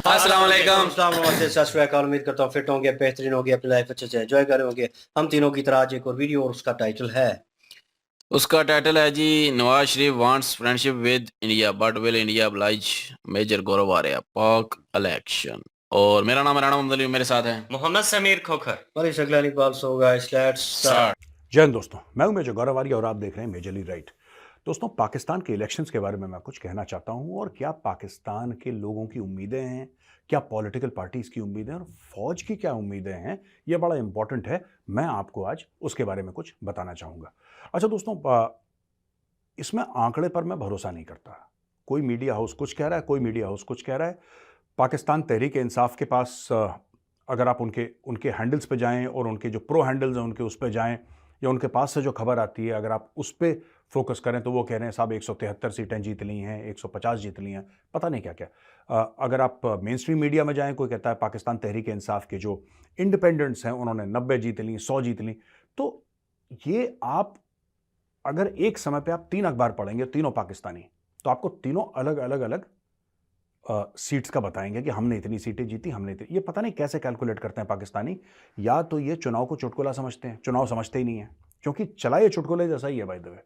अस्सलाम वालेकुम। सत श्री अकाल। उम्मीद करता हूँ फिट होंगे, बेहतरीन होंगे, अपनी लाइफ अच्छे से एंजॉय कर रहे होंगे। हम तीनों की तरह आज एक और वीडियो और उसका टाइटल है उसका टाइटल है जी, Nawaz Sharif wants friendship with India but will India oblige major Gaurav Arya Pak election. और मेरा नाम है राणा मोहम्मद अली, मेरे साथ है मोहम्मद समीर खोखर। बड़ी शगला Iqbal so guys let's start. जय हिंद दोस्तों, मैं हूं मेजर गौरव आर्या और आप देख रहे हैं मेजरली राइट। दोस्तों, पाकिस्तान के इलेक्शंस के बारे में मैं कुछ कहना चाहता हूं और क्या पाकिस्तान के लोगों की उम्मीदें हैं, क्या पॉलिटिकल पार्टीज की उम्मीदें और फौज की क्या उम्मीदें हैं, यह बड़ा इंपॉर्टेंट है। मैं आपको आज उसके बारे में कुछ बताना चाहूँगा। अच्छा दोस्तों, इसमें आंकड़े पर मैं भरोसा नहीं करता। कोई मीडिया हाउस कुछ कह रहा है, कोई मीडिया हाउस कुछ कह रहा है। पाकिस्तान तहरीक इंसाफ के पास अगर आप उनके उनके हैंडल्स पे जाएं और उनके जो प्रो हैंडल्स हैं उनके उस पे जाएं या उनके पास से जो खबर आती है अगर आप उस पर फोकस करें तो वो कह रहे हैं साहब 173 सीटें जीत ली हैं, 150 जीत ली हैं, पता नहीं क्या क्या। अगर आप मेन स्ट्रीम मीडिया में जाएं, कोई कहता है पाकिस्तान तहरीक इंसाफ के जो इंडिपेंडेंट्स हैं उन्होंने 90 जीत ली, 100 जीत ली। तो ये आप अगर एक समय पे आप 3 अखबार पढ़ेंगे, तीनों पाकिस्तानी, तो आपको तीनों अलग अलग अलग सीट्स का बताएंगे कि हमने इतनी सीटें जीती, हमने इतनी। ये पता नहीं कैसे कैलकुलेट करते हैं पाकिस्तानी। या तो ये चुनाव को चुटकुला समझते हैं, चुनाव समझते ही नहीं है, क्योंकि चला ये चुटकुले जैसा ही है बाय द वे।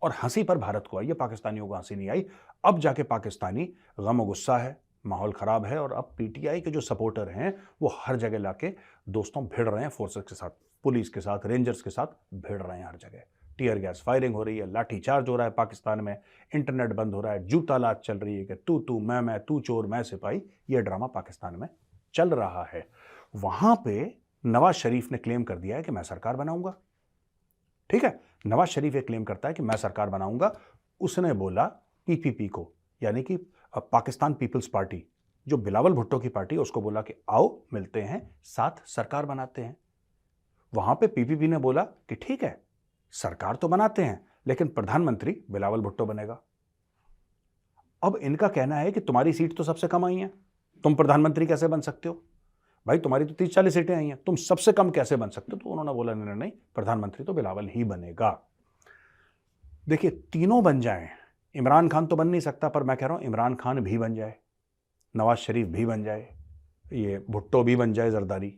और हंसी पर भारत को आई है, पाकिस्तानियों को हंसी नहीं आई। अब जाके पाकिस्तानी गम और गुस्सा है, माहौल खराब है और अब पीटीआई के जो सपोर्टर हैं वो हर जगह लाके दोस्तों भिड़ रहे हैं, फोर्सेस के साथ, पुलिस के साथ, रेंजर्स के साथ भिड़ रहे हैं हर जगह। टीयर गैस फायरिंग हो रही है, लाठी चार्ज हो रहा है पाकिस्तान में, इंटरनेट बंद हो रहा है, जूता लात चल रही है कि तू मैं, तू चोर मैं सिपाही। ये ड्रामा पाकिस्तान में चल रहा है। वहां पे नवाज शरीफ ने क्लेम कर दिया है कि मैं सरकार बनाऊंगा। ठीक है, नवाज शरीफ ये क्लेम करता है कि मैं सरकार बनाऊंगा। उसने बोला पीपीपी को, यानी कि पाकिस्तान पीपल्स पार्टी, जो बिलावल भुट्टो की पार्टी है, उसको बोला कि आओ मिलते हैं, साथ सरकार बनाते हैं। वहां पे पीपीपी ने बोला कि ठीक है, सरकार तो बनाते हैं लेकिन प्रधानमंत्री बिलावल भुट्टो बनेगा। अब इनका कहना है कि तुम्हारी सीट तो सबसे कम आई है, तुम प्रधानमंत्री कैसे बन सकते हो? भाई तुम्हारी तो 30-40 सीटें आई हैं, तुम सबसे कम कैसे बन सकते हो? तो उन्होंने बोला नहीं नहीं, प्रधानमंत्री तो बिलावल ही बनेगा। देखिए, तीनों बन जाएं, इमरान खान तो बन नहीं सकता, पर मैं कह रहा हूं इमरान खान भी बन जाए, नवाज शरीफ भी बन जाए, ये भुट्टो भी बन जाए, जरदारी,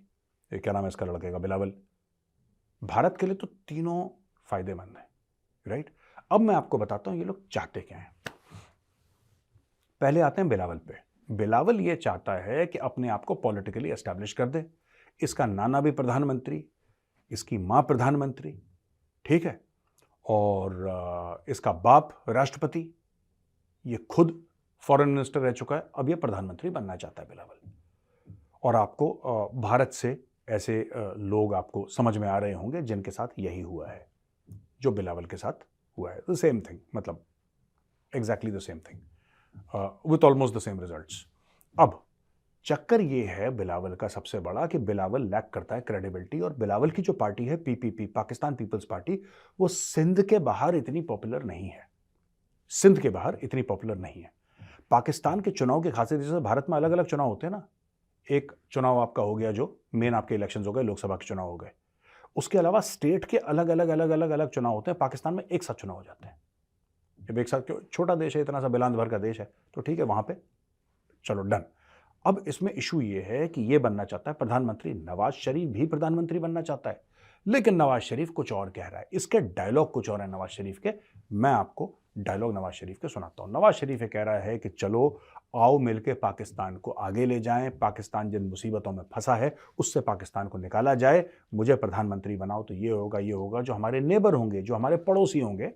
ये क्या नाम है इसका लड़के का, बिलावल, भारत के लिए तो तीनों फायदेमंद है। राइट, अब मैं आपको बताता हूं ये लोग चाहते क्या हैं। पहले आते हैं बिलावल पे। बिलावल ये चाहता है कि अपने आप को पॉलिटिकली एस्टैब्लिश कर दे। इसका नाना भी प्रधानमंत्री, इसकी मां प्रधानमंत्री, ठीक है, और इसका बाप राष्ट्रपति, ये खुद फॉरेन मिनिस्टर रह चुका है, अब ये प्रधानमंत्री बनना चाहता है बिलावल। और आपको भारत से ऐसे लोग आपको समझ में आ रहे होंगे जिनके साथ यही हुआ है जो बिलावल के साथ हुआ है। द सेम थिंग, मतलब exactly the same thing with almost the same results. अब चक्कर ये है बिलावल का सबसे बड़ा कि बिलावल लैक करता है क्रेडिबिलिटी, और बिलावल की जो पार्टी है पीपीपी, पाकिस्तान पीपल्स पार्टी, वो सिंध के बाहर इतनी पॉपुलर नहीं है। सिंध के बाहर इतनी पॉपुलर नहीं है। पाकिस्तान के चुनाव की खासियत, जैसे भारत में अलग अलग चुनाव होते हैं ना, एक चुनाव आपका हो गया जो मेन आपके इलेक्शंस हो गए, लोकसभा के चुनाव हो गए, उसके अलावा स्टेट के अलग अलग अलग अलग अलग चुनाव होते हैं। पाकिस्तान में एक साथ चुनाव हो जाते हैं। जब एक साथ, छोटा देश है, इतना सा बिलांद भर का देश है, तो ठीक है, वहां पे चलो डन। अब इसमें इशू ये है कि ये बनना चाहता है प्रधानमंत्री, नवाज शरीफ भी प्रधानमंत्री बनना चाहता है, लेकिन नवाज शरीफ कुछ और कह रहा है। इसके डायलॉग कुछ और है नवाज शरीफ के। मैं आपको डायलॉग नवाज शरीफ के सुनाता हूं। नवाज शरीफ ये कह रहा है कि चलो आओ मिलके पाकिस्तान को आगे ले जाएं, पाकिस्तान जिन मुसीबतों में फंसा है उससे पाकिस्तान को निकाला जाए, मुझे प्रधानमंत्री बनाओ तो ये होगा, ये होगा, जो हमारे नेबर होंगे, जो हमारे पड़ोसी होंगे,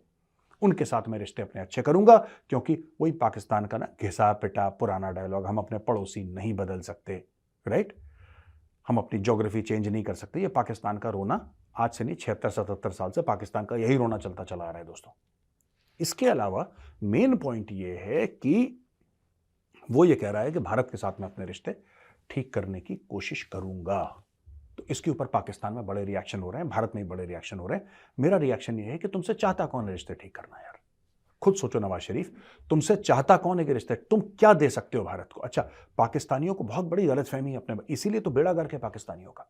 उनके साथ मैं रिश्ते अपने अच्छे करूंगा। क्योंकि वही पाकिस्तान का ना घिसा पिटा पुराना डायलॉग, हम अपने पड़ोसी नहीं बदल सकते, राइट, हम अपनी ज्योग्राफी चेंज नहीं कर सकते। ये पाकिस्तान का रोना आज से नहीं, 76-77 साल से पाकिस्तान का यही रोना चलता चला आ रहा है दोस्तों। इसके अलावा मेन पॉइंट ये है कि वो ये कह रहा है कि भारत के साथ मैं अपने रिश्ते ठीक करने की कोशिश करूंगा। तो इसके ऊपर पाकिस्तान में बड़े रिएक्शन हो रहे हैं, भारत में भी बड़े रिएक्शन हो रहे हैं। मेरा रिएक्शन ये है कि तुमसे चाहता कौन है रिश्ते ठीक करना? यार खुद सोचो नवाज शरीफ, तुमसे चाहता कौन है कि रिश्ते, तुम क्या दे सकते हो भारत को? अच्छा, पाकिस्तानियों को बहुत बड़ी गलतफहमी है अपने, इसीलिए तो बेड़ा गर्क है पाकिस्तानियों का,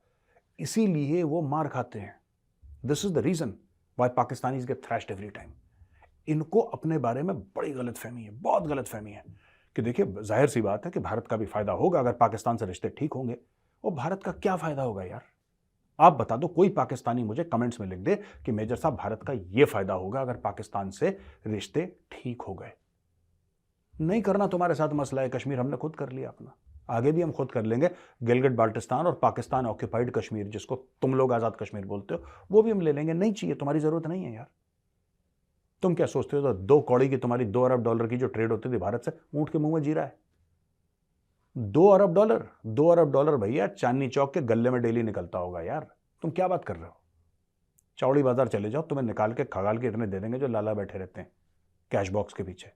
इसीलिए वो मार खाते हैं। This is the reason why Pakistanis get thrashed every time. इनको अपने बारे में बड़ी गलतफहमी है, बहुत गलतफहमी है कि देखिए जाहिर सी बात है कि भारत का भी फायदा होगा अगर पाकिस्तान से रिश्ते ठीक होंगे। और भारत का क्या फायदा होगा यार? आप बता दो, कोई पाकिस्तानी मुझे कमेंट्स में लिख दे कि मेजर साहब भारत का यह फायदा होगा अगर पाकिस्तान से रिश्ते ठीक हो गए। नहीं करना तुम्हारे साथ मसला है, कश्मीर हमने खुद कर लिया अपना, आगे भी हम खुद कर लेंगे। गिलगित बाल्टिस्तान और पाकिस्तान ऑक्यूपाइड कश्मीर, जिसको तुम लोग आजाद कश्मीर बोलते हो, वो भी हम ले लेंगे। नहीं चाहिए, तुम्हारी जरूरत नहीं है यार। तुम क्या सोचते हो, तो 2 कौड़ी की तुम्हारी $2 अरब की जो ट्रेड होती थी भारत से, ऊंट के मुंह में जी रहा है। $2 अरब भैया चांदनी चौक के गले में डेली निकलता होगा यार। तुम क्या बात कर रहे हो? चौड़ी बाजार चले जाओ, तुम्हें निकाल के खगाल के इतने दे देंगे जो लाला बैठे रहते हैं कैश बॉक्स के पीछे।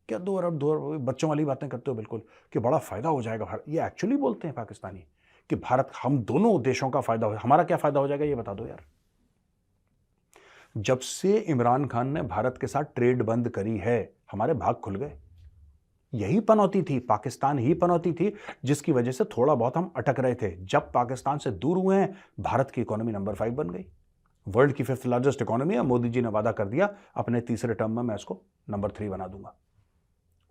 क्या 2 अरब बच्चों वाली बातें करते हो बिल्कुल कि बड़ा फायदा हो जाएगा भारत। ये एक्चुअली बोलते हैं पाकिस्तानी कि भारत, हम दोनों देशों का फायदा हो। हमारा क्या फायदा हो जाएगा ये बता दो यार। जब से इमरान खान ने भारत के साथ ट्रेड बंद करी है, हमारे भाग खुल गए। यही पनौती थी, पाकिस्तान ही पनौती थी जिसकी वजह से थोड़ा बहुत हम अटक रहे थे। जब पाकिस्तान से दूर हुए हैं, भारत की इकोनॉमी नंबर 5 बन गई, वर्ल्ड की 5th लार्जेस्ट इकोनॉमी है। मोदी जी ने वादा कर दिया अपने तीसरे टर्म में मैं इसको नंबर 3 बना दूंगा।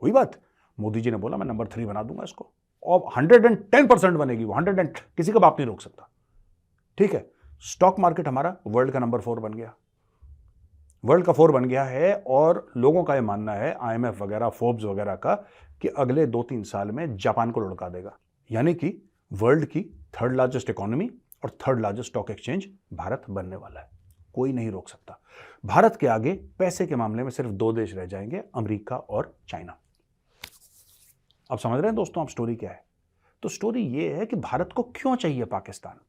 हुई बात, मोदी जी ने बोला मैं नंबर 3 बना दूंगा इसको, और 110% बनेगी वो। 100, किसी का बाप नहीं रोक सकता। ठीक है, स्टॉक मार्केट हमारा वर्ल्ड का नंबर 4 बन गया, वर्ल्ड का 4 बन गया है। और लोगों का यह मानना है, IMF वगैरह, फोर्ब्स वगैरह का, कि अगले 2-3 साल में जापान को लुढ़का देगा। यानी कि वर्ल्ड की 3rd लार्जेस्ट इकोनॉमी और 3rd largest stock exchange Bharat बनने वाला है। कोई नहीं रोक सकता। भारत के आगे पैसे के मामले में सिर्फ 2 देश रह जाएंगे, अमेरिका और चाइना। अब समझ रहे हैं दोस्तों आप स्टोरी क्या है? तो स्टोरी ये है कि भारत को क्यों चाहिए पाकिस्तान।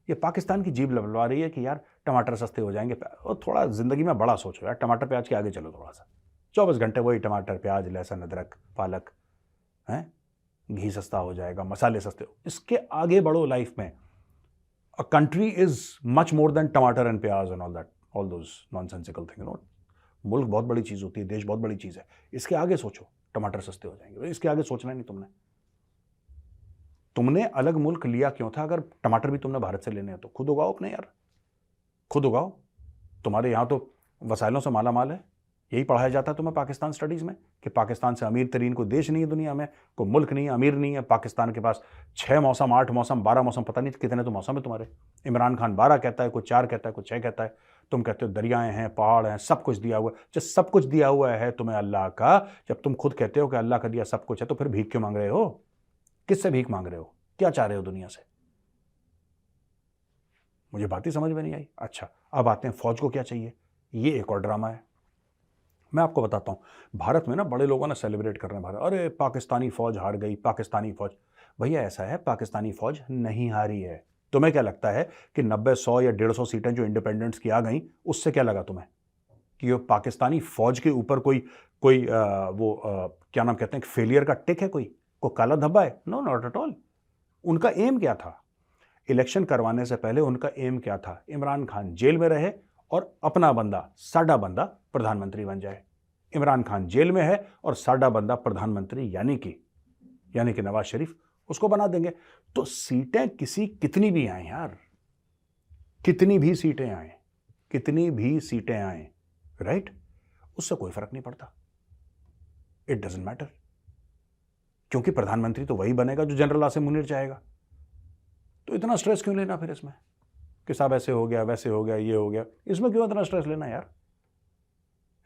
ये पाकिस्तान की जीभ लबलवा रही है कि यार टमाटर सस्ते हो जाएंगे। और थोड़ा जिंदगी में बड़ा सोचो यार, टमाटर प्याज के आगे चलो थोड़ा सा। 24 घंटे वही टमाटर प्याज लहसुन अदरक पालक है, घी सस्ता हो जाएगा, मसाले सस्ते हो, इसके आगे बढ़ो लाइफ में। A country is much more than tamatar and pyaaz and all that, all those nonsensical thing, no. मुल्क बहुत बड़ी चीज होती है, देश बहुत बड़ी चीज है। इसके आगे सोचो टमाटर सस्ते हो जाएंगे, इसके आगे सोचना नहीं तुमने अलग मुल्क लिया क्यों था? अगर टमाटर भी तुमने भारत से लेने हैं तो खुद उगाओ अपने यार, खुद उगाओ। तुम्हारे यहाँ तो वसाइलों से माला माल है। यही पढ़ाया जाता है तुम्हें पाकिस्तान स्टडीज में कि पाकिस्तान से अमीर तरीन कोई देश नहीं है दुनिया में, कोई मुल्क नहीं है, अमीर नहीं है। पाकिस्तान के पास 6 मौसम, 8 मौसम, 12 मौसम, पता नहीं कितने तो मौसम है तुम्हारे। इमरान खान 12 कहता है, कोई 4 कहता है, कोई 6 कहता है। तुम कहते हो दरियाएं हैं, पहाड़ हैं, सब कुछ दिया हुआ है। जब सब कुछ दिया हुआ है तुम्हें अल्लाह का, जब तुम खुद कहते हो कि अल्लाह का दिया सब कुछ है, तो फिर भीख क्यों मांग रहे हो? किससे भीख मांग रहे हो? क्या चाह रहे हो दुनिया से? मुझे बात ही समझ में नहीं आई। अच्छा, अब आते हैं फौज को क्या चाहिए। ये एक और ड्रामा है, मैं आपको बताता हूं। भारत में ना बड़े लोगों ने सेलिब्रेट कर रहे हैं, भारत, अरे पाकिस्तानी फौज हार गई, पाकिस्तानी फौज। भैया ऐसा है, पाकिस्तानी फौज नहीं हारी है। तुम्हें क्या लगता है कि 90, 100 या 150 सीटें जो इंडिपेंडेंस की आ गई, उससे क्या लगा तुम्हें कि पाकिस्तानी फौज के ऊपर कोई क्या नाम कहते हैं, फेलियर का टिक है, कोई काला धब्बा है? No, not at all. उनका एम क्या था? इलेक्शन करवाने से पहले उनका एम क्या था? इमरान खान जेल में रहे और अपना बंदा, साडा बंदा प्रधानमंत्री बन जाए। इमरान खान जेल में है और साडा बंदा प्रधानमंत्री, यानी कि नवाज शरीफ, उसको बना देंगे। तो सीटें कितनी भी आए यार, कितनी भी सीटें आए, राइट, उससे कोई फर्क नहीं पड़ता। इट डजंट मैटर, क्योंकि प्रधानमंत्री तो वही बनेगा जो जनरल आसिम मुनीर चाहेगा। तो इतना स्ट्रेस क्यों लेना फिर इसमें कि साहब ऐसे हो गया, वैसे हो गया, ये हो गया? इसमें क्यों इतना स्ट्रेस लेना यार,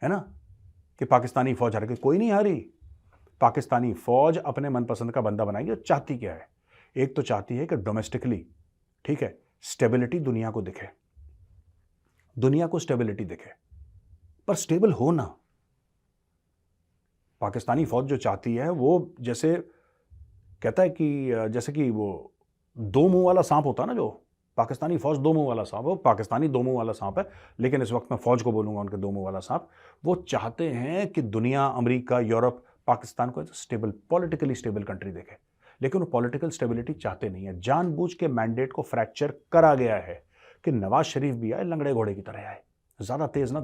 है ना? कि पाकिस्तानी फौज हार गई, कोई नहीं हारी। पाकिस्तानी फौज अपने मनपसंद का बंदा बनाएगी। और चाहती क्या है? एक तो चाहती है कि डोमेस्टिकली, ठीक है, स्टेबिलिटी दुनिया को दिखे, स्टेबिलिटी दिखे, पर स्टेबल हो ना। पाकिस्तानी फौज जो चाहती है वो, जैसे कहता है कि जैसे कि वो 2 मुंह वाला सांप होता है ना, जो पाकिस्तानी फौज 2 मुंह वाला सांप है, वो पाकिस्तानी 2 मुंह वाला सांप है। लेकिन इस वक्त मैं फौज को बोलूंगा उनके 2 मुंह वाला सांप। वो चाहते हैं कि दुनिया, अमेरिका, यूरोप पाकिस्तान को स्टेबल, पॉलिटिकली स्टेबल कंट्री देखे, लेकिन वो पॉलिटिकल स्टेबिलिटी चाहते नहीं है। जानबूझ के मैंडेट को फ्रैक्चर करा गया है कि नवाज शरीफ भी आए, लंगड़े घोड़े की तरह आए, ज्यादा तेज ना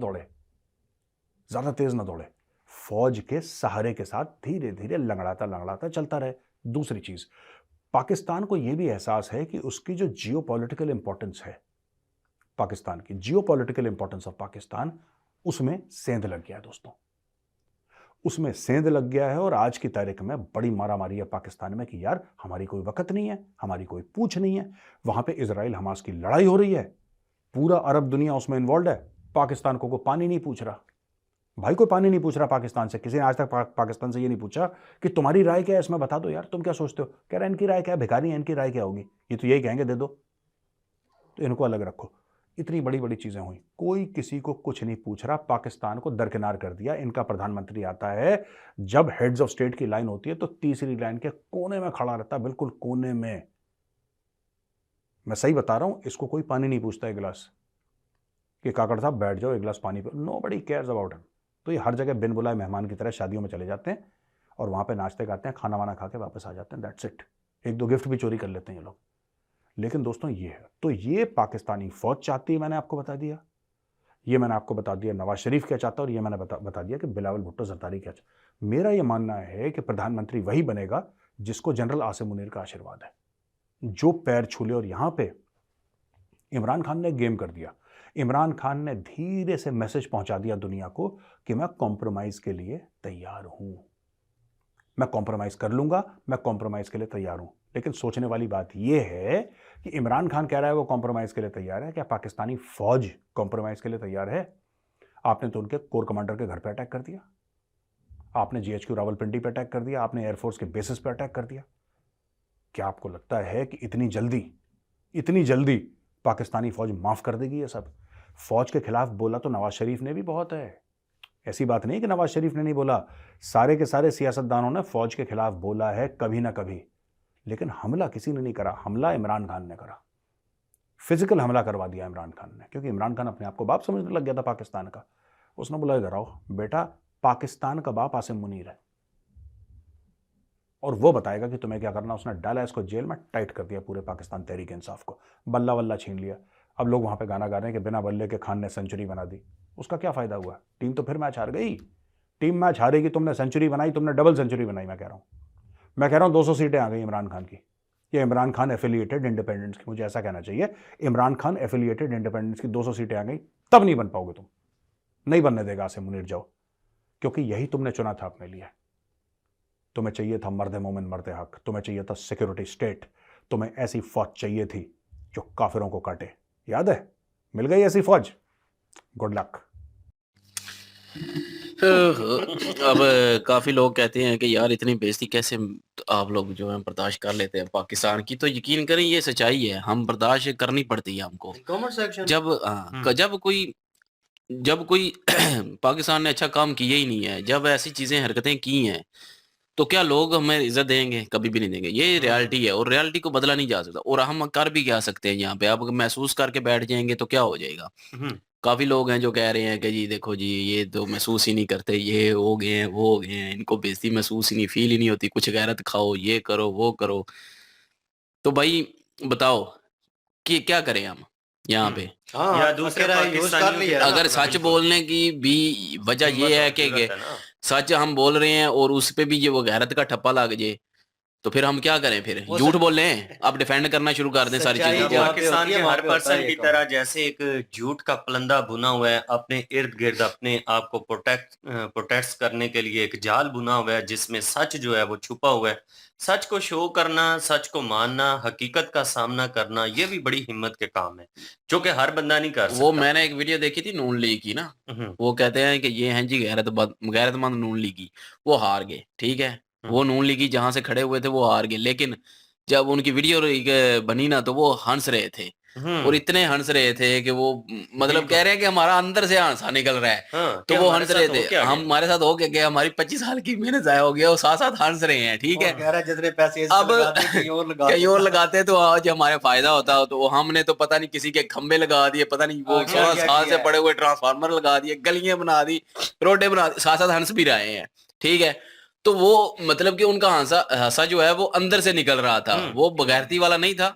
दौड़े, फौज के सहारे के साथ धीरे धीरे लंगड़ाता चलता रहे। दूसरी चीज, पाकिस्तान को यह भी एहसास है कि उसकी जो जियोपॉलिटिकल इंपॉर्टेंस है, पाकिस्तान की जियोपॉलिटिकल इंपॉर्टेंस ऑफ पाकिस्तान, उसमें सेंध लग गया है दोस्तों। उसमें सेंध लग गया है और आज की तारीख में बड़ी मारामारी है पाकिस्तान में कि यार हमारी कोई वक्त नहीं है, हमारी कोई पूछ नहीं है। वहां पे इजराइल हमास की लड़ाई हो रही है, पूरा अरब दुनिया उसमें इन्वॉल्व है, पाकिस्तान को पानी नहीं पूछ रहा। भाई कोई पानी नहीं पूछ रहा पाकिस्तान से। किसी ने आज तक पाकिस्तान से ये नहीं पूछा कि तुम्हारी राय क्या है इसमें, बता दो यार, तुम क्या सोचते हो। कह रहा है इनकी राय क्या है, भिखारी है, इनकी राय क्या होगी, ये तो यही कहेंगे दे दो, तो इनको अलग रखो। इतनी बड़ी बड़ी चीजें हुई, कोई किसी को कुछ नहीं पूछ रहा, पाकिस्तान को दरकिनार कर दिया। इनका प्रधानमंत्री आता है, जब हेड्स ऑफ स्टेट की लाइन होती है तो तीसरी लाइन के कोने में खड़ा रहता है, बिल्कुल कोने में। मैं सही बता रहा हूं, इसको कोई पानी नहीं पूछता एक गिलास कि काकड़ साहब बैठ जाओ एक गिलास पानी पे, नोबडी केयर्स अबाउट हिम। तो ये हर जगह बिन बुलाए मेहमान की तरह शादियों में चले जाते हैं और वहां पे नाचते गाते हैं, खाना वाना खा के वापस आ जाते हैं, दैट्स इट। एक दो गिफ्ट भी चोरी कर लेते हैं ये लोग। लेकिन दोस्तों ये है, तो ये पाकिस्तानी फौज चाहती है, मैंने आपको बता दिया। ये मैंने आपको बता दिया नवाज शरीफ क्या चाहता है, और ये मैंने बता दिया कि बिलावल भुट्टो जरदारी क्या चाहता। मेरा ये मानना है कि प्रधानमंत्री वही बनेगा जिसको जनरल आसिम मुनीर का आशीर्वाद है, जो पैर छूले। और यहां पे इमरान खान ने गेम कर दिया। इमरान खान ने धीरे से मैसेज पहुंचा दिया दुनिया को कि मैं कॉम्प्रोमाइज के लिए तैयार हूं, मैं कॉम्प्रोमाइज कर लूंगा, मैं कॉम्प्रोमाइज के लिए तैयार हूं। लेकिन सोचने वाली बात यह है कि इमरान खान कह रहा है वो कॉम्प्रोमाइज के लिए तैयार है, क्या पाकिस्तानी फौज कॉम्प्रोमाइज के लिए तैयार है? आपने तो उनके कोर कमांडर के घर पर अटैक कर दिया, आपने जीएचक्यू रावलपिंडी पर अटैक कर दिया, आपने एयरफोर्स के बेसिस पर अटैक कर दिया। क्या आपको लगता है कि इतनी जल्दी पाकिस्तानी फौज माफ कर देगी ये सब? फौज के खिलाफ बोला तो नवाज शरीफ ने भी बहुत है, ऐसी बात नहीं कि नवाज शरीफ ने नहीं बोला, सारे के सारे सियासतदानों ने फौज के खिलाफ बोला है कभी ना कभी। लेकिन हमला किसी ने नहीं करा, हमला इमरान खान ने करा, फिजिकल हमला करवा दिया इमरान खान ने, क्योंकि इमरान खान अपने आप को बाप समझने लग गया था पाकिस्तान का। उसने बोला इधर आओ बेटा, पाकिस्तान का बाप आसिम मुनीर है और वो बताएगा कि तुम्हें क्या करना। उसने डाला इसको जेल में, टाइट कर दिया पूरे पाकिस्तान तहरीक इंसाफ को, बल्ला वल्ला छीन लिया। अब लोग वहां पे गाना गा रहे हैं कि बिना बल्ले के खान ने सेंचुरी बना दी। उसका क्या फायदा हुआ? टीम तो फिर मैच हार गई, टीम मैच हारेगी, तुमने सेंचुरी बनाई, तुमने डबल सेंचुरी बनाई। मैं कह रहा हूं 200 सीटें आ गई इमरान खान की। ये इमरान खान एफिलिएटेड इंडिपेंडेंस की, मुझे ऐसा कहना चाहिए, इमरान खान एफिलिएटेड इंडिपेंडेंस की 200 सीटें आ गई। तब नहीं बन पाओगे तुम, नहीं बनने देगा आसिम मुनीर, जाओ, क्योंकि यही तुमने चुना था अपने लिए। तुम्हें चाहिए था मर्द मोमिन मर्द हक, तुम्हें चाहिए था सिक्योरिटी स्टेट, तुम्हें ऐसी फौज चाहिए थी जो काफिरों को काटे। याद है? मिल गई ऐसी फौज, गुड लक। अब काफी लोग कहते हैं कि यार इतनी बेइज्जती कैसे आप लोग जो है बर्दाश्त कर लेते हैं पाकिस्तान की। तो यकीन करें ये सच्चाई है, हम बर्दाश्त करनी पड़ती है हमको। कमेंट सेक्शन जब कोई पाकिस्तान ने अच्छा काम किया ही नहीं है, जब ऐसी चीजें हरकतें की हैं, तो क्या लोग हमें इज्जत देंगे? कभी भी नहीं देंगे। ये रियलिटी है और रियलिटी को बदला नहीं जा सकता। और हम कर भी क्या सकते हैं यहाँ पे? आप महसूस करके बैठ जाएंगे तो क्या हो जाएगा? काफी लोग हैं जो कह रहे हैं कि जी देखो जी ये तो महसूस ही नहीं करते, ये हो गए हैं वो हो गए हैं, इनको बेइज्जती महसूस ही नहीं, फील ही नहीं होती, कुछ गैरत खाओ, ये करो वो करो। तो भाई बताओ कि क्या करें हम यहाँ पे? हाँ, या दूसरे अकेला यूज कर पाकिस्तानियों लिया के- अगर सच बिल्कुल। बोलने की भी वजह ये है कि सच हम बोल रहे हैं और उस पे भी ये वो गैरत का ठप्पा लग जाए, तो फिर हम क्या करें? फिर वो झूठ सच- बोल हैं, आप डिफेंड करना शुरू कर दें सारी सच्चाई चीजों जहाँ को। पे पाकिस्तान होती है, के वहाँ हर पे होता पर्सन है की ये तरह जैसे एक झूठ का पलंदा बुना हुआ है, अपने इर्द गिर्द अपने आप को प्रोटेक्ट करने के लिए एक जाल बुना हुआ है जिसमें सच जो है वो छुपा हुआ है। सच को शो करना, सच को मानना, हकीकत का सामना करना, ये भी बड़ी हिम्मत के काम है जो कि हर बंदा नहीं कर वो सकता। मैंने एक वीडियो देखी थी नून लीग की ना, हम्म, वो कहते हैं कि ये हैं जी गैरतमंद नून लीगी, वो हार गए, ठीक है। वो नून लीगी जहां से खड़े हुए थे वो हार गए, लेकिन जब उनकी वीडियो बनी ना तो वो हंस रहे थे और इतने हंस रहे थे कि वो मतलब बिल्कुल। कह रहे हैं कि हमारा अंदर से हंसा निकल रहा है। हाँ, तो क्या वो हमारे हंस रहे साथ हो थे, क्या गया? हमारे साथ हो गया, हमारी 25 साल की मेहनत जाया हो गया, वो साथ साथ हंस रहे हैं, ठीक और है। कह रहा है जितने पैसे इससे अब लगाते कहीं और लगाते कहीं और लगाते तो आज हमारे फायदा होता। तो हमने तो पता नहीं किसी के खंबे लगा दिए, पता नहीं वो क्या 16 क्या साल किया से है। पड़े हुए ट्रांसफार्मर लगा दिए, गलियां बना दी, रोडे बना दी, साथ साथ हंस भी रहे हैं, ठीक है। तो वो मतलब कि उनका हंसा हंसा जो है वो अंदर से निकल रहा था, वो बगैरती वाला नहीं था,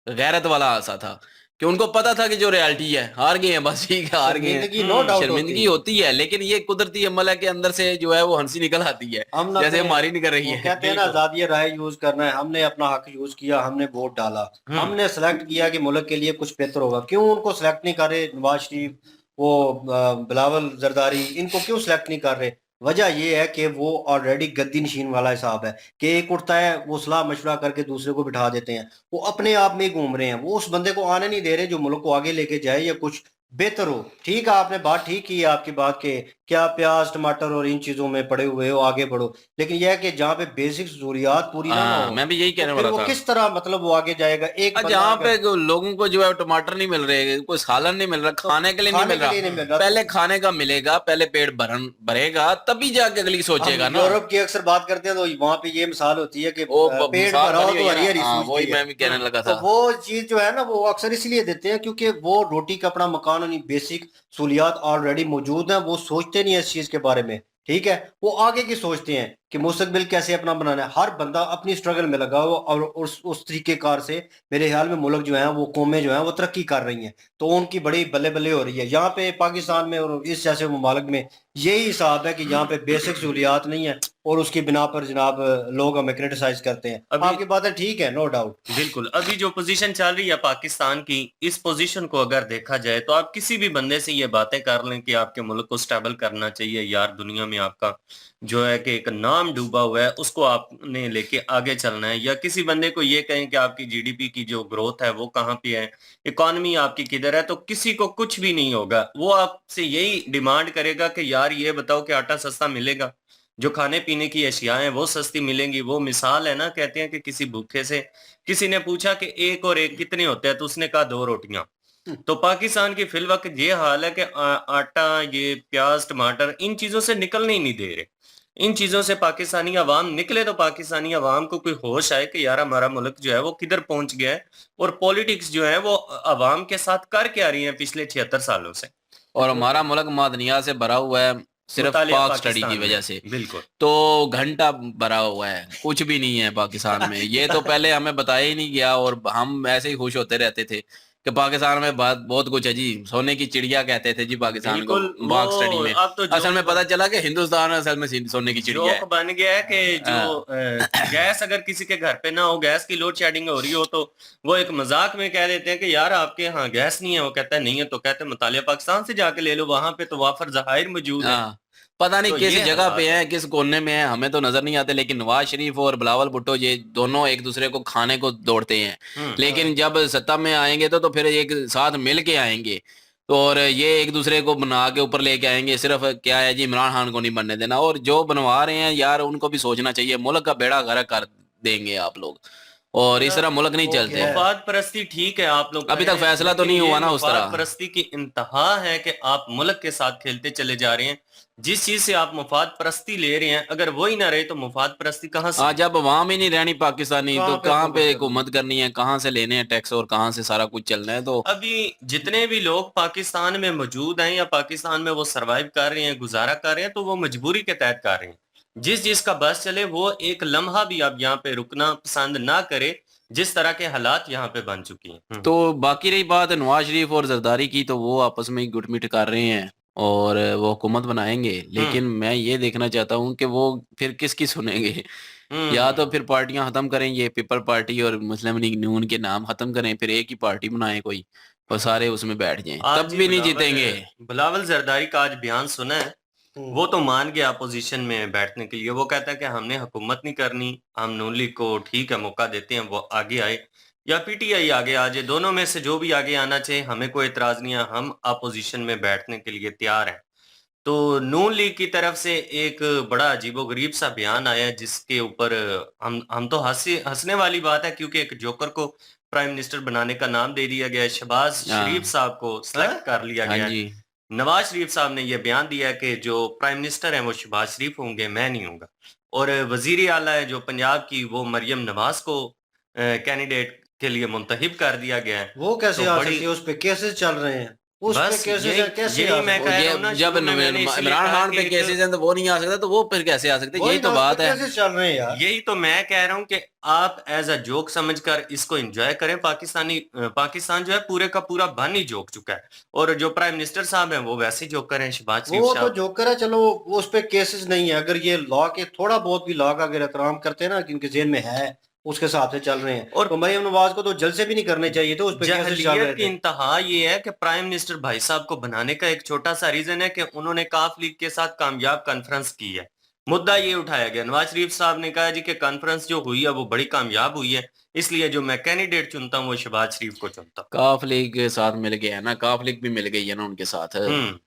गैरत वाला हंसा था, कि उनको पता था कि जो रियलिटी है हार गए हैं, बस ठीक है, हार गए शर्मिंदगी हैं। नो डाउट शर्मिंदगी होती है, लेकिन ये कुदरती अमल है कि अंदर से जो है वो हंसी निकल आती है, हम ना जैसे करें, हमारी निकल रही वो है। कहते हैं ना आजादी राय यूज करना है। हमने अपना हक यूज किया, हमने वोट डाला, हमने सेलेक्ट किया कि मुल्क के लिए कुछ बेहतर होगा। क्यों उनको सेलेक्ट नहीं कर रहे? नवाज शरीफ, वो बिलावल जरदारी, इनको क्यों सेलेक्ट नहीं कर रहे? वजह ये है कि वो ऑलरेडी गद्दी नशीन वाला हिसाब है कि एक उठता है वो सलाह मशवरा करके दूसरे को बिठा देते हैं, वो अपने आप में ही घूम रहे हैं, वो उस बंदे को आने नहीं दे रहे जो मुल्क को आगे लेके जाए या कुछ बेहतर हो। ठीक है, आपने बात ठीक की है, आपकी बात के क्या प्याज टमाटर और इन चीजों में पड़े हुए हो, आगे बढ़ो, लेकिन यह है कि जहाँ पे बेसिक जरूरियात पूरी ना हाँ, हो मैं भी यही तो कहने फिर वाला वो था। किस तरह मतलब वो आगे जाएगा। एक बंदा जहाँ अगर पे लोगों को जो है टमाटर नहीं मिल रहे, कोई सालन नहीं मिल रहा, तो खाने के लिए नहीं खाने मिल के रहा, लिए नहीं मिल रहा, पहले तो खाने का मिलेगा, पहले पेट भरेगा, तभी जाके अगली हम सोचेगा ना। यूरोप की अक्सर बात करते हैं तो वहां पे ये मिसाल होती है कि वो पेट मिसाल भरा हो बनी तो हुई है हरी ना। हरी हाँ, सूझती वही है। मैं भी कहने लगा तो था। वो चीज जो है ना वो अक्सर इसलिए देते हैं क्योंकि वो रोटी का अपना मकान यानी बेसिक सहूलियात ऑलरेडी मौजूद है, वो सोचते नहीं है इस चीज के बारे में। ठीक है, वो आगे की सोचते हैं कि मुस्तकबिल कैसे अपना बनाना है। हर बंदा अपनी स्ट्रगल में लगा हुआ और उस तरीके कार से मेरे ख्याल में मुल्क जो है वो कौमें जो है वो तरक्की कर रही हैं, तो उनकी बड़ी बल्ले बल्ले हो रही है। यहाँ पे पाकिस्तान में और इस जैसे ममालिक में यही हिसाब है कि यहाँ पे बेसिक सहूलियात नहीं है और उसकी बिना पर जनाब लोग हमें क्रिटिसाइज करते हैं। अभी आपकी बातें ठीक है, नो डाउट। बिल्कुल, अभी जो पोजीशन चल रही है पाकिस्तान की, इस पोजीशन को अगर देखा जाए तो आप किसी भी बंदे से ये बातें कर लें कि आपके मुल्क को स्टेबल करना चाहिए यार, दुनिया में आपका जो है कि एक नाम डूबा हुआ है, उसको आपने लेके आगे चलना है, या किसी बंदे को ये कहें कि आपकी जीडीपी की जो ग्रोथ है वो कहाँ पे है, इकोनॉमी आपकी किधर है, तो किसी को कुछ भी नहीं होगा। वो आपसे यही डिमांड करेगा कि यार ये बताओ कि आटा सस्ता मिलेगा, जो खाने पीने की अशियाएं हैं वो सस्ती मिलेंगी। वो मिसाल है ना, कहते हैं कि किसी भूखे से किसी ने पूछा कि एक और एक कितने होते हैं, तो उसने कहा 2 रोटियां। तो पाकिस्तान की फिलवक्त ये हाल है कि आटा, ये प्याज टमाटर, इन चीजों से निकलने ही नहीं दे रहे। इन चीजों से पाकिस्तानी अवाम निकले तो पाकिस्तानी अवाम को कोई होश आए कि यार हमारा मुल्क जो है वो किधर पहुंच गया है, और पॉलिटिक्स जो है वो अवाम के साथ कर क्या रही है पिछले 76 सालों से। और हमारा मुल्क मादनियात से भरा हुआ है, सिर्फ मुतालिया पाक स्टडी की पाकिस्तान वजह में से। बिल्कुल। तो घंटा भरा हुआ है, कुछ भी नहीं है पाकिस्तान में। ये तो पहले हमें बताया ही नहीं गया और हम ऐसे ही खुश होते रहते थे कि पाकिस्तान में बहुत कुछ है जी, सोने की चिड़िया कहते थे जी पाकिस्तान को बिल्कुल, पाक स्टडी वो में। अब तो असल में जोक पता चला कि हिंदुस्तान असल में सोने की चिड़िया जोक है। बन गया है कि जो हाँ। गैस अगर किसी के घर पे ना हो, गैस की लोड शेडिंग हो रही हो, तो वो एक मजाक में कह देते हैं कि यार आपके यहाँ गैस नहीं है। वो कहता है नहीं है, तो कहते हैं मुतालिया पाकिस्तान से जाके ले लो, वहां पे तो वाफर जहायर मौजूद है। हाँ, पता नहीं तो किस ये जगह पे हालात है, है। किस कोने में है, हमें तो नजर नहीं आते, लेकिन नवाज शरीफ और बिलावल भुट्टो ये दोनों एक दूसरे को खाने को दौड़ते हैं। लेकिन जब सत्ता में आएंगे तो फिर एक साथ मिल के आएंगे, तो और ये एक दूसरे को बना के ऊपर लेके आएंगे। सिर्फ क्या है जी, इमरान खान को नहीं बनने देना, और जो बनवा रहे हैं यार उनको भी सोचना चाहिए, मुल्क का बेड़ा गर्क कर देंगे आप लोग, और इस तरह मुल्क नहीं वो चलते। क्या है, मुफाद परस्ती ठीक है आप लोग अभी तक कहें, फैसला तो लेकिन नहीं ये हुआ ना उस मुफाद तरह। परस्ती की इंतहा है कि आप मुल्क के साथ खेलते चले जा रहे हैं। जिस चीज से आप मुफाद परस्ती ले रहे हैं, अगर वो ही ना रहे तो मुफाद परस्ती कहाँ से? जब वहां भी नहीं रहनी पाकिस्तानी, तो कहाँ पे कहाँ हुकूमत पे करनी है? हुकूमत करनी है, कहाँ से लेने हैं टैक्स और कहाँ से सारा कुछ चलना है। तो अभी जितने भी लोग पाकिस्तान में मौजूद हैं या पाकिस्तान में वो सरवाइव कर रहे हैं, गुजारा कर रहे हैं, तो वो मजबूरी के तहत कर रहे हैं। जिस जिसका बस चले वो एक लम्हा भी अब यहाँ पे रुकना पसंद ना करे, जिस तरह के हालात यहाँ पे बन चुकी हैं। तो बाकी रही बात नवाज शरीफ और जरदारी की, तो वो आपस में ही गुटमिट कर रहे हैं और वो हुकूमत बनाएंगे। लेकिन मैं ये देखना चाहता हूँ कि वो फिर किसकी सुनेंगे। या तो फिर पार्टियां खत्म करें, ये पीपल पार्टी और मुस्लिम लीग नून के नाम खत्म करें, फिर एक ही पार्टी बनाए कोई और सारे उसमें बैठ जाएं, आज तब जी भी नहीं जीतेंगे। बिलावल जरदारी का आज बयान सुना है। वो तो मान गया अपोजिशन में बैठने के लिए। वो कहता है कि हमने हुकूमत नहीं करनी, हम नून लीग को ठीक है मौका देते हैं, वो आगे आए या पीटीआई आगे आ जाए, दोनों में से जो भी आगे आना चाहिए, हमें कोई एतराज नहीं है, हम अपोजिशन में बैठने के लिए तैयार हैं। तो नून लीग की तरफ से एक बड़ा अजीबोगरीब सा बयान आया है, जिसके ऊपर हम तो हंसने वाली बात है, क्योंकि एक जोकर को प्राइम मिनिस्टर बनाने का नाम दे दिया गया है, शहबाज शरीफ हाँ साहब को सिलेक्ट कर लिया हाँ गया है। जी। नवाज शरीफ साहब ने यह बयान दिया है कि जो प्राइम मिनिस्टर हैं वो शहबाज शरीफ होंगे, मैं नहीं होऊंगा। और वजीर आला है जो पंजाब की, वो मरियम नवाज को कैंडिडेट के लिए मुंतखब कर दिया गया है। वो कैसे तो आ बड़ी सकती है? उस पे केसेस चल रहे हैं, उस पे बस केसेस कैसे यही आ मैं सकते कह हैं? रहा हूँ ना, जब शुरू में मैंने इसलिए इमरान कहा खान कि पे केसेस हैं तो वो नहीं आ सकता, तो वो फिर कैसे आ सकते? वही यही तो ना, उस बात पे है। केसेस चल रहे हैं यार। यही तो मैं कह रहा हूँ कि आप एज अ जोक समझकर इसको एंजॉय करें। पाकिस्तान जो है पूरे का पूरा बन ही जोक चुका है, और जो प्राइम मिनिस्टर साहब हैं वो वैसे ही जोकर हैं, शहबाज शरीफ वो तो साहब। जोकर है, चलो वो उस पे केसेस नहीं है। अगर ये लॉ के थोड़ा बहुत भी लॉ का अगर एहतराम करते हैं ना कि इनके जेहन में है उसके हिसाब से चल रहे हैं। और तो मरियम नवाज को तो जलसे भी नहीं करने चाहिए थे, उस पर कैसे चल रहे जहलियत की थे। इंतहा ये है कि प्राइम मिनिस्टर भाई साहब को बनाने का एक छोटा सा रीजन है कि उन्होंने काफ लीग के साथ कामयाब कॉन्फ्रेंस की है। मुद्दा ये उठाया गया, नवाज शरीफ साहब ने कहा जी कि कॉन्फ्रेंस जो हुई है वो बड़ी कामयाब हुई है, इसलिए जो मैं कैंडिडेट चुनता हूँ वो शहबाज शरीफ को चुनता काफ लीग के साथ मिल गया है ना, काफ लीग भी मिल गई है ना उनके साथ। हूँ।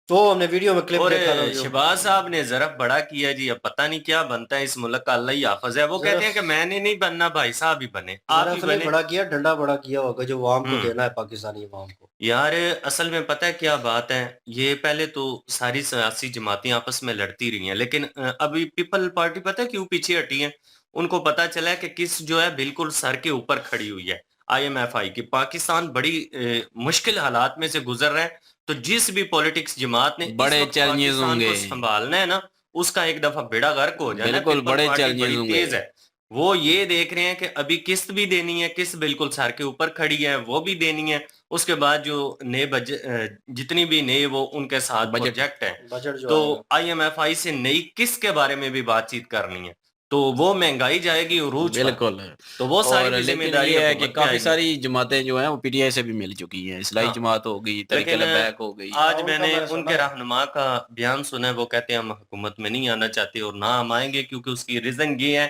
तो हमने वीडियो में क्लिप और देखा था जो शहबाज साहब ने जरफ बड़ा किया जी, अब पता नहीं क्या बनता है इस मुल्क का, अल्लाह ही हाफिज है। वो कहते हैं जरफ कि मैंने नहीं बनना, भाई साहब ही बने, आप ही जरफ ने बने। बड़ा किया, डंडा बड़ा किया होगा जो अवाम को हम्म देना है, पाकिस्तानी अवाम को। यार असल में पता है क्या बात है, ये पहले तो सारी सियासी जमातें आपस में लड़ती रही हैं, लेकिन अभी पीपल पार्टी पता है क्यों पीछे हटी है? उनको पता चला है कि किस जो है बिल्कुल सर के ऊपर खड़ी हुई है, आईएमएफआई की। पाकिस्तान बड़ी मुश्किल हालात में से गुजर रहा है, तो जिस भी पॉलिटिक्स जमात ने इस बड़े वक्त चैलेंजेस पाकिस्तान होंगे, को संभालना है ना, उसका एक दफा बेड़ा गर्क हो जाना है। बिल्कुल पीपल बड़े पार्टी चैलेंजेस बड़ी होंगे। तेज है, वो ये देख रहे हैं कि अभी किस्त भी देनी है, किस्त बिल्कुल सर के ऊपर खड़ी है, वो भी देनी है। उसके बाद जो नए बजट, जितनी भी नए वो उनके साथ बजट प्रोजेक्ट है, बजट जो तो आएगा आईएमएफआई से नई किस्त के बारे में भी बातचीत करनी है, तो वो महंगाई जाएगी उरूज पर, बिल्कुल। तो वो सारी और भी लेकिन जिम्मेदारी ये है कि हुकूमत पे काफी आएगी। सारी जमातें जो हैं वो पीटीआई से भी मिल चुकी हैं, इस्लाही हाँ, जमात हो गई, तरीके लेकिन लबैक हो गई। आज उनका मैंने मैंने सुना उनके है। रहनुमा का बयान सुना है, वो कहते हैं हम हुकूमत में नहीं आना चाहते और ना हम आएंगे, क्योंकि उसकी रीजन ये है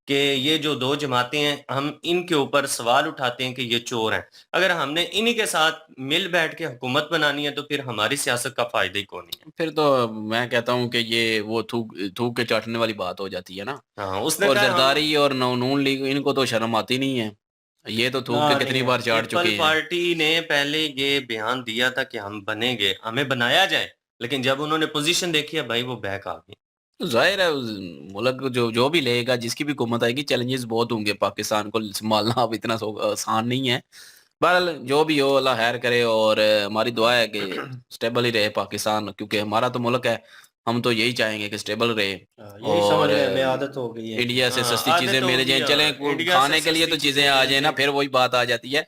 कि ये जो दो जमातें हैं, हम इनके ऊपर सवाल उठाते हैं कि ये चोर हैं। अगर हमने इन्हीं के साथ मिल बैठ के हुकूमत बनानी है तो फिर हमारी सियासत का फायदा ही कौन है। फिर तो मैं कहता हूँ कि ये वो थूक थूक के चाटने वाली बात हो जाती है ना। हाँ, उसने और कहा हम जरदारी और नून लीग, इनको तो शर्म आती नहीं है, ये तो थूक ना के नहीं कितनी है। बार चाट पीपल चुके हैं। पार्टी ने पहले ये बयान दिया था कि हम बनेंगे, हमें बनाया जाए, लेकिन जब उन्होंने पोजीशन देखी है भाई, वो बैक आ गए। तो जाहिर है मुल्क जो जो भी लेगा, जिसकी भी हुकूमत आएगी, चैलेंजेस बहुत होंगे, पाकिस्तान को संभालना अब इतना आसान नहीं है। बहरहाल जो भी हो अल्लाह खैर करे, और हमारी दुआ है कि स्टेबल ही रहे पाकिस्तान, क्योंकि हमारा तो मुल्क है, हम तो यही चाहेंगे कि स्टेबल रहे। यही समझ और लें, हमें आदत हो गई है कि इंडिया से हाँ, सस्ती चीजें आदत मिल होगी जाएं, चलें और इंडिया से खाने के लिए सस्ती तो चीजें चीजें आ मिल जाए ना, जाएंगी। फिर वही बात आ जाती है।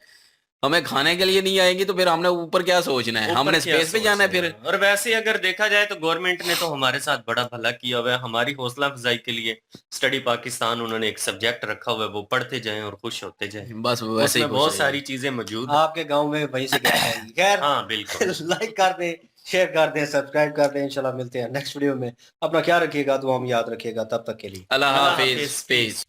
हमें खाने के लिए नहीं आएंगी तो फिर हमने ऊपर क्या सोचना है, ऊपर हमने क्या स्पेस पे जाना है सोचना है? फिर। और वैसे अगर देखा जाए तो गवर्नमेंट ने तो हमारे साथ बड़ा भला किया हुआ है, हमारी हौसला अफजाई के लिए स्टडी पाकिस्तान उन्होंने एक सब्जेक्ट रखा हुआ है, वो पढ़ते जाएं और खुश होते जाएं। बस वैसे ही उसमें खुश बहुत रहे। सारी चीजें मौजूद हैं। आपके गांव में वहीं से गैस आएगी। खैर हाँ बिल्कुल। लाइक कर दें, शेयर कर दें, सब्सक्राइब कर दें। इंशाल्लाह मिलते हैं नेक्स्ट वीडियो में। अपना ख्याल रखिएगा, दुआ में याद रखिएगा। तब तक के लिए अल्लाह अल्लाह हाफिज, हाफिज, पीस। पीस।